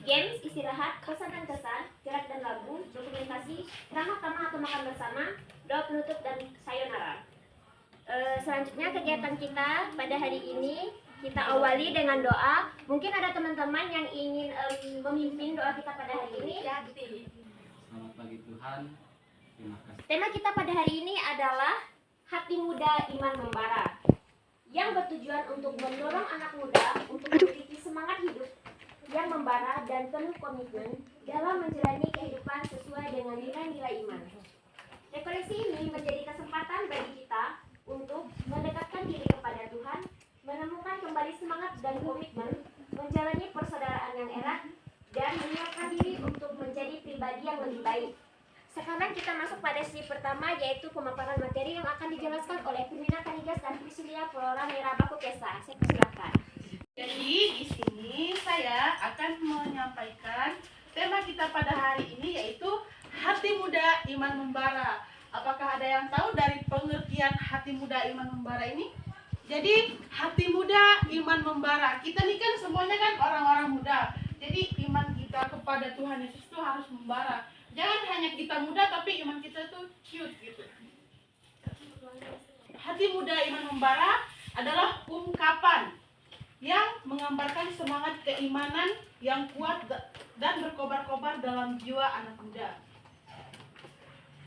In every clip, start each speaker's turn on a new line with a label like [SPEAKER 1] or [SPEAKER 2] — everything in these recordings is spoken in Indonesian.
[SPEAKER 1] games, istirahat, pesan dan kesan, gerak dan lagu, dokumentasi, ramah tamah atau makan bersama, doa penutup dan sayonara. Selanjutnya kegiatan kita pada hari ini kita awali dengan doa. Mungkin ada teman-teman yang ingin memimpin doa kita pada hari ini.
[SPEAKER 2] Selamat pagi Tuhan. Terima kasih.
[SPEAKER 1] Tema kita pada hari ini adalah hati muda iman membara, yang bertujuan untuk mendorong anak muda untuk memiliki semangat hidup yang membara dan penuh komitmen dalam menjalani kehidupan sesuai dengan nilai-nilai iman. Rekolesi ini menjadi kesempatan bagi kita untuk mendekatkan diri kepada Tuhan, menemukan kembali semangat dan komitmen, menjalani persaudaraan yang erat, dan menyiapkan diri untuk menjadi pribadi yang lebih baik. Sekarang kita masuk pada sesi pertama, yaitu pemaparan materi yang akan dijelaskan oleh Pimina Kanigas dan Priscilia Flora Merabaku Pesa. Saya persilakan.
[SPEAKER 3] Jadi di sini saya akan menyampaikan tema kita pada hari ini, yaitu hati muda iman membara. Apakah ada yang tahu dari pengertian hati muda iman membara ini? Jadi hati muda iman membara, kita ini kan semuanya kan orang-orang muda. Jadi iman kita kepada Tuhan Yesus itu harus membara. Jangan hanya kita muda tapi iman kita tuh cute gitu. Hati muda iman membara adalah ungkapan yang menggambarkan semangat keimanan yang kuat dan berkobar-kobar dalam jiwa anak muda.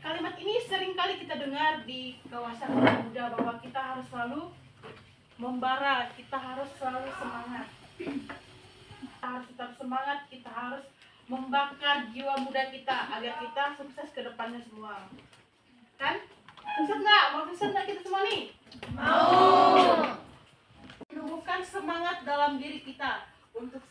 [SPEAKER 3] Kalimat ini seringkali kita dengar di kawasan anak muda, bahwa kita harus selalu membara, kita harus selalu semangat. Kita harus tetap semangat, kita harus membakar jiwa muda kita agar kita sukses ke depannya semua. Kan? Sukses nggak? Mau sukses nggak kita semua nih? Mau! Menumbuhkan semangat dalam diri kita untuk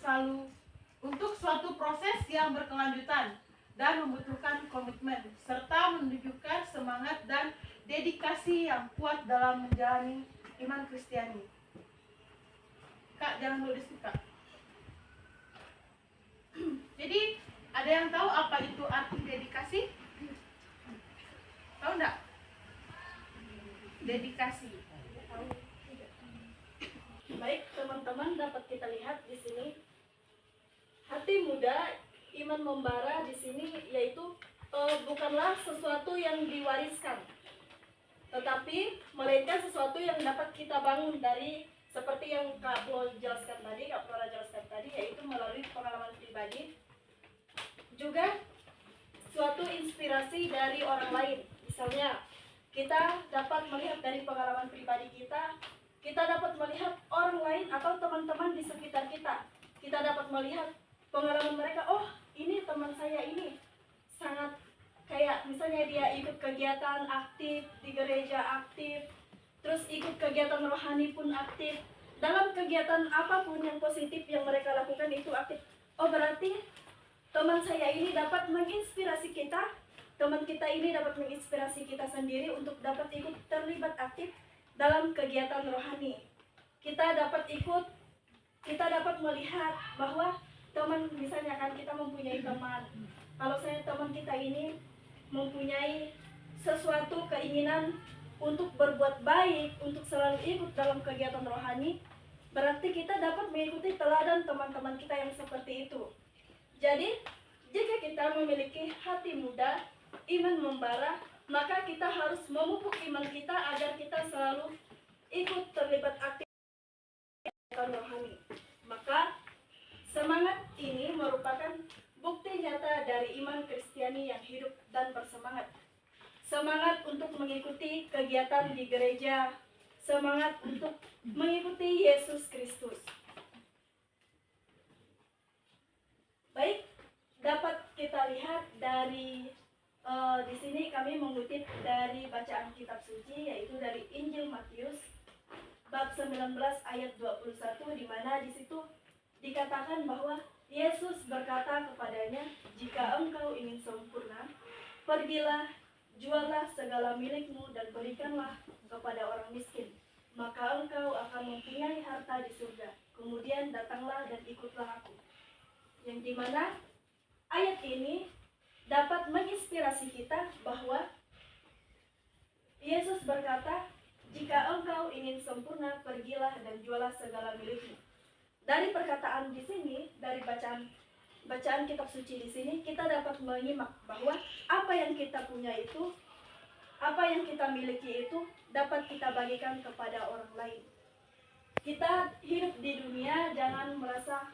[SPEAKER 3] suatu proses yang berkelanjutan dan membutuhkan komitmen, serta menunjukkan semangat dan dedikasi yang kuat dalam menjalani iman Kristiani. Kak, jangan nulis Kak. Jadi, ada yang tahu apa itu arti dedikasi? Tahu enggak? Dedikasi.
[SPEAKER 4] Baik, teman-teman, dapat kita lihat di sini hati muda iman membara di sini, yaitu bukanlah sesuatu yang diwariskan, tetapi melainkan sesuatu yang dapat kita bangun dari, seperti yang Kak Flora jelaskan tadi, yaitu melalui pengalaman pribadi, juga suatu inspirasi dari orang lain. Misalnya, kita dapat melihat dari pengalaman pribadi kita dapat melihat orang lain atau teman-teman di sekitar kita. Kita dapat melihat pengalaman mereka, oh ini teman saya ini sangat kayak, misalnya dia ikut kegiatan aktif di gereja, aktif, terus ikut kegiatan rohani pun aktif, dalam kegiatan apapun yang positif yang mereka lakukan itu aktif. Oh berarti teman saya ini dapat menginspirasi kita, teman kita ini dapat menginspirasi kita sendiri untuk dapat ikut terlibat aktif dalam kegiatan rohani. Kita dapat melihat bahwa teman, misalnya kan kita mempunyai teman, kalau saya teman kita ini mempunyai sesuatu keinginan untuk berbuat baik, untuk selalu ikut dalam kegiatan rohani, berarti kita dapat mengikuti teladan teman-teman kita yang seperti itu. Jadi, jika kita memiliki hati muda, iman membara, maka kita harus memupuk iman kita agar kita selalu ikut terlibat aktif dalam rohani. Maka semangat ini merupakan bukti nyata dari iman Kristiani yang hidup dan bersemangat. Semangat untuk mengikuti kegiatan di gereja, semangat untuk mengikuti Yesus Kristus. Baik, dapat kita lihat dari di sini kami mengutip dari bacaan kitab suci, yaitu dari Injil Matius bab 19 ayat 21, di mana di situ dikatakan bahwa Yesus berkata kepadanya, "Jika engkau ingin sempurna, pergilah, jualah segala milikmu dan berikanlah kepada orang miskin, maka engkau akan mempunyai harta di surga. Kemudian datanglah dan ikutlah aku." Yang dimana ayat ini dapat menginspirasi kita bahwa Yesus berkata, "Jika engkau ingin sempurna, pergilah dan jualah segala milikmu." Dari perkataan di sini, dari bacaan bacaan kitab suci di sini, kita dapat menyimak bahwa apa yang kita punya itu, apa yang kita miliki itu dapat kita bagikan kepada orang lain. Kita hidup di dunia jangan merasa,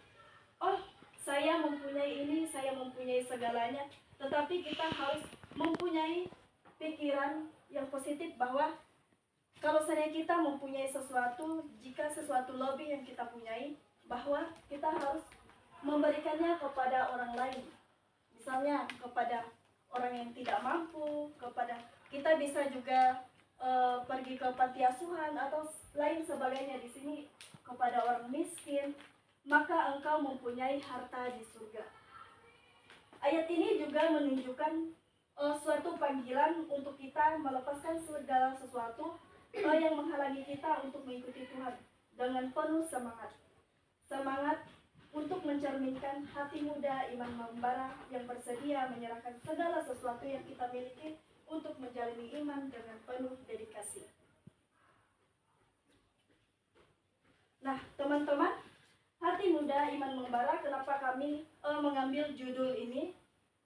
[SPEAKER 4] oh saya mempunyai ini, saya mempunyai segalanya. Tetapi kita harus mempunyai pikiran yang positif bahwa kalau seandainya kita mempunyai sesuatu, jika sesuatu lebih yang kita punyai, bahwa kita harus memberikannya kepada orang lain. Misalnya kepada orang yang tidak mampu, kepada kita bisa juga pergi ke panti asuhan atau lain sebagainya di sini, kepada orang miskin, maka engkau mempunyai harta di surga. Ayat ini juga menunjukkan suatu panggilan untuk kita melepaskan segala sesuatu yang menghalangi kita untuk mengikuti Tuhan dengan penuh semangat. Semangat untuk mencerminkan hati muda iman membara yang bersedia menyerahkan segala sesuatu yang kita miliki untuk menjalani iman dengan penuh dedikasi. Nah, teman-teman, hati muda iman membara, kenapa kami mengambil judul ini?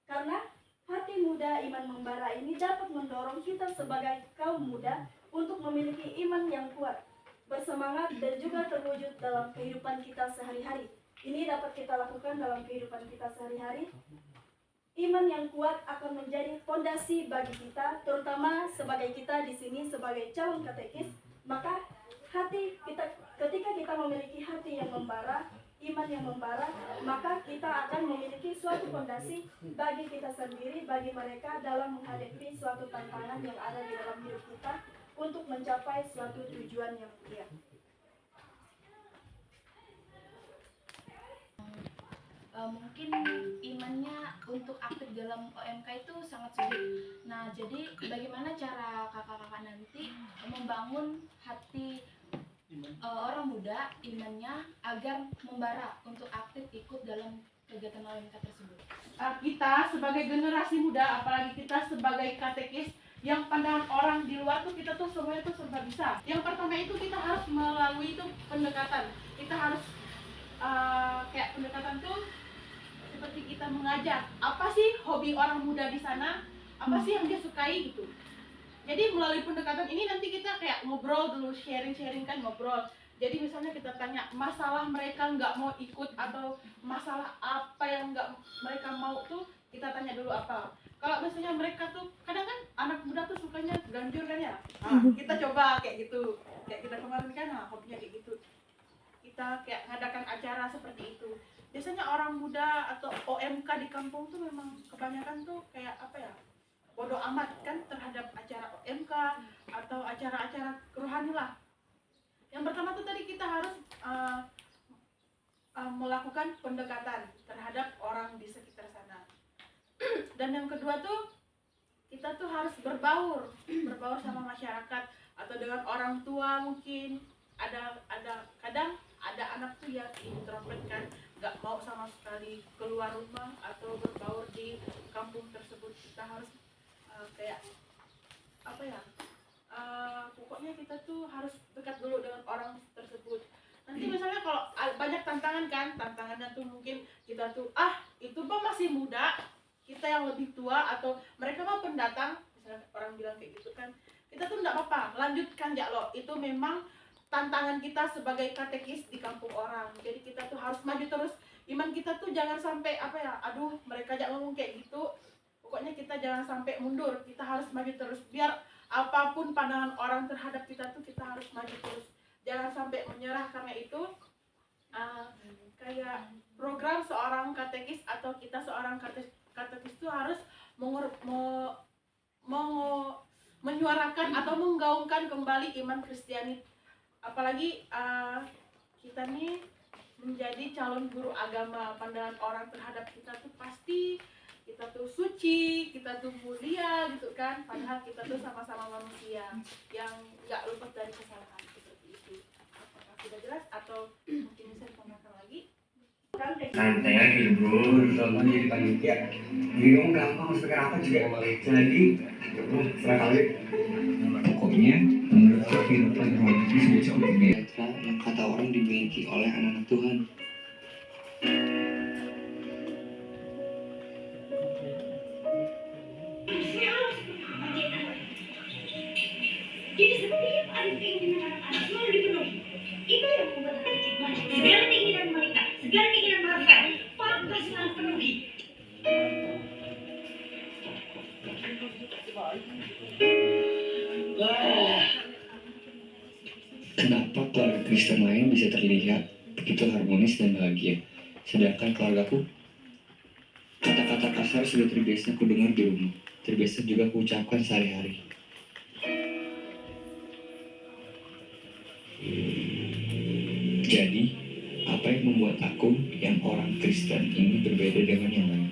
[SPEAKER 4] Karena hati muda iman membara ini dapat mendorong kita sebagai kaum muda untuk memiliki iman yang kuat, bersemangat, dan juga terwujud dalam kehidupan kita sehari-hari. Ini dapat kita lakukan dalam kehidupan kita sehari-hari. Iman yang kuat akan menjadi fondasi bagi kita, terutama sebagai kita di sini sebagai calon katekis. Maka hati kita, ketika kita memiliki hati yang membara, iman yang membara, maka kita akan memiliki suatu fondasi bagi kita sendiri, bagi mereka dalam menghadapi suatu tantangan yang ada di dalam hidup kita untuk mencapai suatu tujuan yang mulia.
[SPEAKER 5] Mungkin imannya untuk aktif dalam OMK itu sangat sulit. Nah, jadi bagaimana cara kakak-kakak nanti membangun hati orang muda imannya agar membara untuk aktif ikut dalam kegiatan OMK tersebut?
[SPEAKER 3] Kita sebagai generasi muda, apalagi kita sebagai katekis, yang pandangan orang di luar tuh kita tuh semuanya tuh serba bisa. Yang pertama itu kita harus melalui itu pendekatan. Kita harus kayak pendekatan tuh seperti kita mengajar apa sih hobi orang muda di sana, apa sih yang dia sukai gitu. Jadi melalui pendekatan ini nanti kita kayak ngobrol dulu, sharing kan, ngobrol. Jadi misalnya kita tanya masalah mereka nggak mau ikut atau masalah apa yang nggak mereka mau tuh, kita tanya dulu apa. Kalau misalnya mereka tuh kadang kan anak muda tuh sukanya ganjur kan ya, kita coba kayak gitu. Kayak kita kemarin kan hobinya kayak gitu, kita kayak ngadakan acara seperti itu. Biasanya orang muda atau OMK di kampung tuh memang kebanyakan tuh kayak apa ya, bodoh amat kan terhadap acara OMK atau acara-acara rohani lah. Yang pertama tuh tadi kita harus melakukan pendekatan terhadap orang di sekitar sana. Dan yang kedua tuh kita tuh harus berbaur sama masyarakat atau dengan orang tua. Mungkin ada kadang ada anak tuh yang introvert kan, nggak mau sama sekali keluar rumah atau berbaur di kampung tersebut. Kita harus kayak apa ya, pokoknya kita tuh harus dekat dulu dengan orang tersebut. Nanti misalnya kalau banyak tantangan kan, tantangannya tuh mungkin kita tuh itu masih muda, kita yang lebih tua atau mereka mah pendatang, misalnya orang bilang kayak gitu kan, kita tuh nggak apa-apa, lanjutkan ya loh. Itu memang tantangan kita sebagai katekis di kampung orang. Jadi kita tuh harus maju terus. Iman kita tuh jangan sampai apa ya, aduh mereka jangan ngomong kayak gitu. Pokoknya kita jangan sampai mundur. Kita harus maju terus. Biar apapun pandangan orang terhadap kita tuh kita harus maju terus. Jangan sampai menyerah. Karena itu kayak program seorang katekis atau kita seorang katekis tuh harus menyuarakan atau menggaungkan kembali iman Kristiani. Apalagi kita nih menjadi calon guru agama, pandangan orang terhadap kita tuh pasti kita tuh suci, kita tuh mulia gitu kan. Padahal kita tuh sama-sama manusia yang nggak luput dari kesalahan seperti itu. Apakah sudah jelas atau mungkin bisa ditambahkan lagi?
[SPEAKER 6] Santai aja bro, kalau jadi panitia bingung gampang seperti apa juga jadi setelah kali pokoknya menurut kehidupan roh itu sejauh ini yang kata orang dimiliki oleh anak-anak Tuhan. Kenapa keluarga Kristen lain bisa terlihat begitu harmonis dan bahagia, sedangkan keluargaku, kata-kata kasar sudah terbiasa kudengar di rumah, terbiasa juga kuucapkan sehari-hari. Jadi, apa yang membuat aku yang orang Kristen ini berbeda dengan yang lain?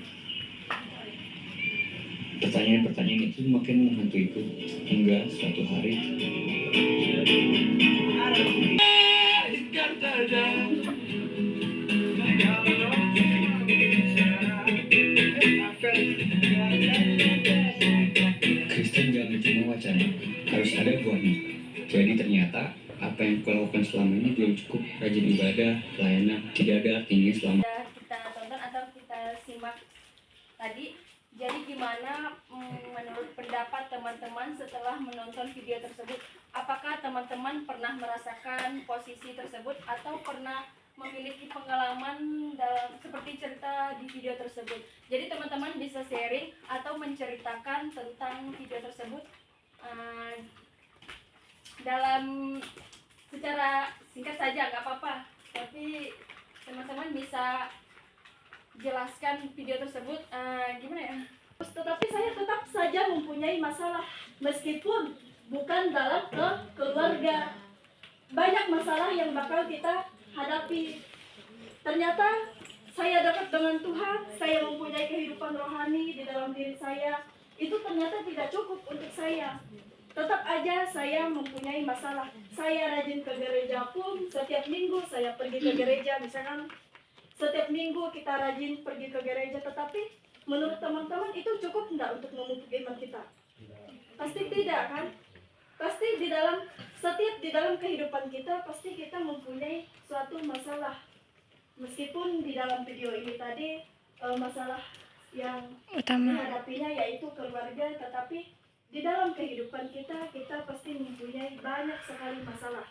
[SPEAKER 6] Pertanyaan-pertanyaan itu makin menghantuiku hingga suatu hari Kristen jangan cuma wacana, harus ada buahnya. Jadi ternyata apa yang kulakukan selama ini belum cukup. Rajin ibadah, pelayanan, tidak ada artinya selama
[SPEAKER 1] Sudah kita tonton atau kita simak tadi. Jadi gimana menurut pendapat teman-teman setelah menonton video tersebut? Apakah teman-teman pernah merasakan posisi tersebut atau pernah memiliki pengalaman dalam seperti cerita di video tersebut? Jadi teman-teman bisa sharing atau menceritakan tentang video tersebut dalam secara singkat saja, nggak apa-apa. Tapi teman-teman bisa jelaskan video tersebut gimana ya?
[SPEAKER 4] Tetapi saya tetap saja mempunyai masalah meskipun bukan dalam keluarga. Banyak masalah yang bakal kita hadapi. Ternyata saya dekat dengan Tuhan, saya mempunyai kehidupan rohani di dalam diri saya. Itu ternyata tidak cukup untuk saya. Tetap aja saya mempunyai masalah. Saya rajin ke gereja pun setiap minggu saya pergi ke gereja, misalkan setiap minggu kita rajin pergi ke gereja, tetapi menurut teman-teman itu cukup enggak untuk memupuk iman kita? Pasti tidak kan? Pasti di dalam kehidupan kita pasti kita mempunyai suatu masalah. Meskipun di dalam video ini tadi masalah yang dihadapinya yaitu keluarga, tetapi di dalam kehidupan kita pasti mempunyai banyak sekali masalah.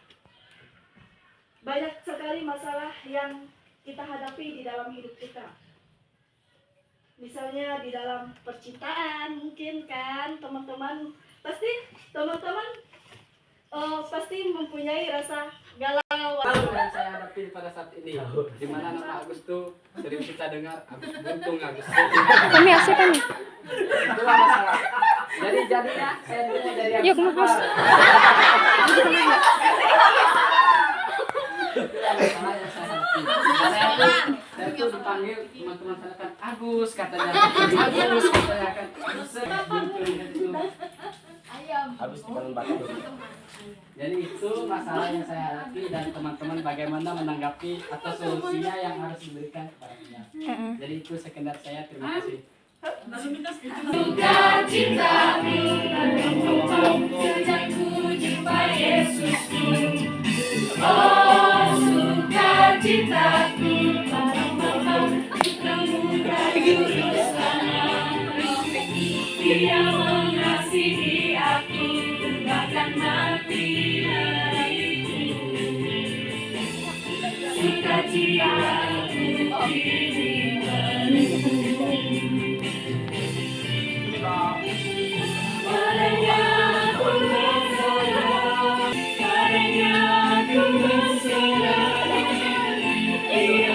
[SPEAKER 4] Banyak sekali masalah yang kita hadapi di dalam hidup kita. Misalnya di dalam percintaan mungkin kan teman-teman pasti mempunyai rasa galau.
[SPEAKER 2] Hal yang saya hadapi pada saat ini, di mana nama Agus tuh sering kita dengar Agus buntung, Agus.
[SPEAKER 7] Ini asik kan?
[SPEAKER 2] Itulah masalah. Jadinya saya dulu dari Agus.
[SPEAKER 7] Yuk, mas.
[SPEAKER 2] Itulah masalah yang saya hadapi. Saya tuh dipanggil teman-teman saya kan Agus katanya. Agus katanya kan.
[SPEAKER 8] Habis dibangun batu.
[SPEAKER 2] Jadi itu masalah yang saya hadapi dan teman-teman bagaimana menanggapi atau solusinya yang harus diberikan kepada kita. Jadi itu sekedar saya, terima kasih.
[SPEAKER 9] Dia mengasihi aku bahkan mati dariku. Sukacitaku kini penuh. Padanya aku berserah, padanya aku berserah. Ia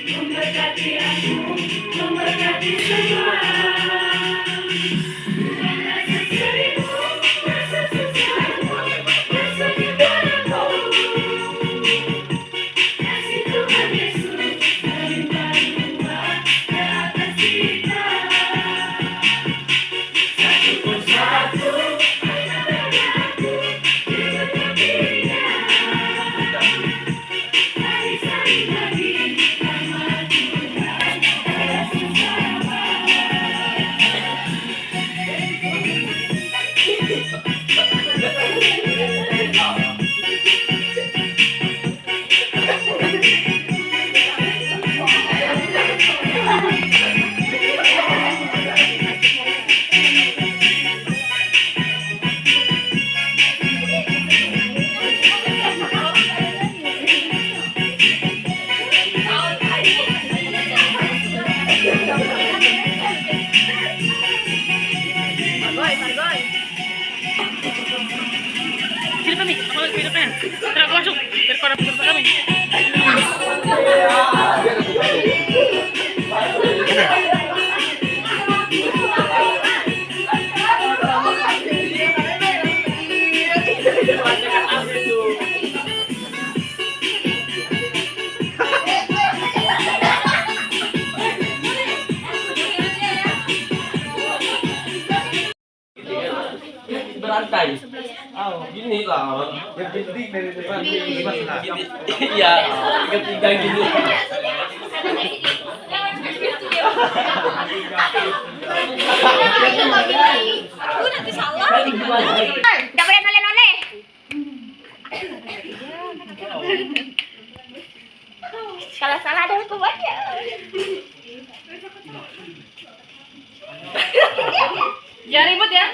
[SPEAKER 9] memberkati aku, memberkati semua. Rasa seribu, rasa susahmu, rasa kepadaku. Kasih Tuhan Yesus melimpah-limpah ke atas kita. Satu persatu,
[SPEAKER 3] Sini kami, aku lagi hidupnya. Tara, masuk. Biar para peserta kami.
[SPEAKER 8] Berantai. Oh, gini lah. Yang penting dari depan. Iya, tiga gini.
[SPEAKER 1] Aku nanti salah. Gak boleh noleh-noleh. Kalau salah ada hukumannya.
[SPEAKER 5] Jangan ribut ya.